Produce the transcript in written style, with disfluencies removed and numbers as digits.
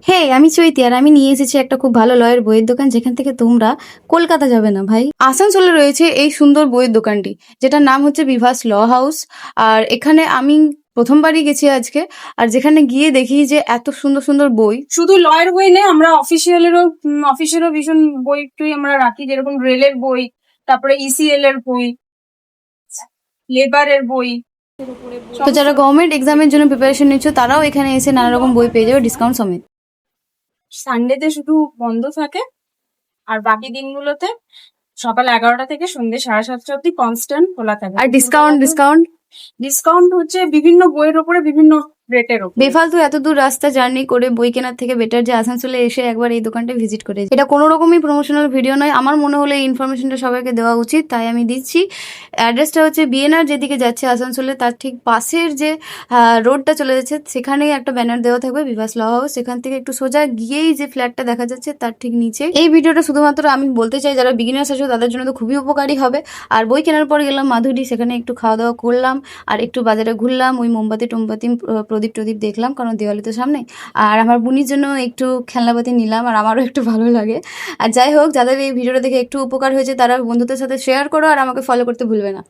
হে, আমি চৈতি আর আমি নিয়ে এসেছি একটা খুব ভালো লয়ের বইয়ের দোকান, যেখান থেকে তোমরা কলকাতা যাবে না ভাই। আসানসোলে রয়েছে এই সুন্দর বইয়ের দোকানটি, যেটার নাম হচ্ছে বিভাস ল হাউস। আর এখানে আমি প্রথমবারই গেছি আজকে, আর যেখানে গিয়ে দেখি যে এত সুন্দর সুন্দর বই। শুধু লয়ের বই নেই, আমরা অফিসেরও ভীষণ বই টই আমরা রাখি, যেরকম রেলের বই, তারপরে ইসিএল এর বই, লেবারের বই। তো যারা গভর্নমেন্ট এক্সামের জন্য প্রিপারেশন নিচ্ছ, তারাও এখানে এসে নানা রকম বই পেয়ে যাবে ডিসকাউন্ট সমেত। সানডেতে শুধু বন্ধ থাকে, আর বাকি দিনগুলোতে সকাল 11টা থেকে সন্ধ্যে 7:30 অব্দি কনস্ট্যান্ট খোলা থাকে। আর ডিসকাউন্ট ডিসকাউন্ট ডিসকাউন্ট হচ্ছে বিভিন্ন বইয়ের ওপরে বিভিন্ন রেটের ওপর। বেফালতু এত দূর রাস্তা জার্নি করে বই কেনার থেকে বেটার যে আসানসোলে এসে একবার এই দোকানটা ভিজিট করে। এটা কোনো রকমই প্রমোশনাল ভিডিও নয়, আমার মনে হলো এই ইনফরমেশনটা সবাইকে দেওয়া উচিত, তাই আমি দিচ্ছি। অ্যাড্রেসটা হচ্ছে বিএনআর যেদিকে যাচ্ছে আসানসোলে, তার ঠিক পাশের যে রোডটা চলে যাচ্ছে, সেখানেই একটা ব্যানার দেওয়া থাকবে বিভাস ল হাউস। সেখান থেকে একটু সোজা গিয়েই যে ফ্ল্যাটটা দেখা যাচ্ছে তার ঠিক নিচে। এই ভিডিওটা শুধুমাত্র আমি বলতে চাই, যারা বিগিনার্স আছে তাদের জন্য তো খুবই উপকারী হবে। আর বই কেনার পর গেলাম মাধুরী, সেখানে একটু খাওয়া দাওয়া করলাম, আর একটু বাজারে ঘুরলাম, ওই মোমবাতি টোমবাতি প্রদীপ টদীপ দেখলাম, কারণ দিওয়ালি তো সামনে। আর আমার বুনির জন্য একটু খেলনাপাতি নিলাম, আর আমারও একটু ভালো লাগে। আর যাই হোক, যাদের এই ভিডিওটা দেখে একটু উপকার হয়েছে তারা বন্ধুদের সাথে শেয়ার করো, আর আমাকে ফলো করতে ভুলবে না।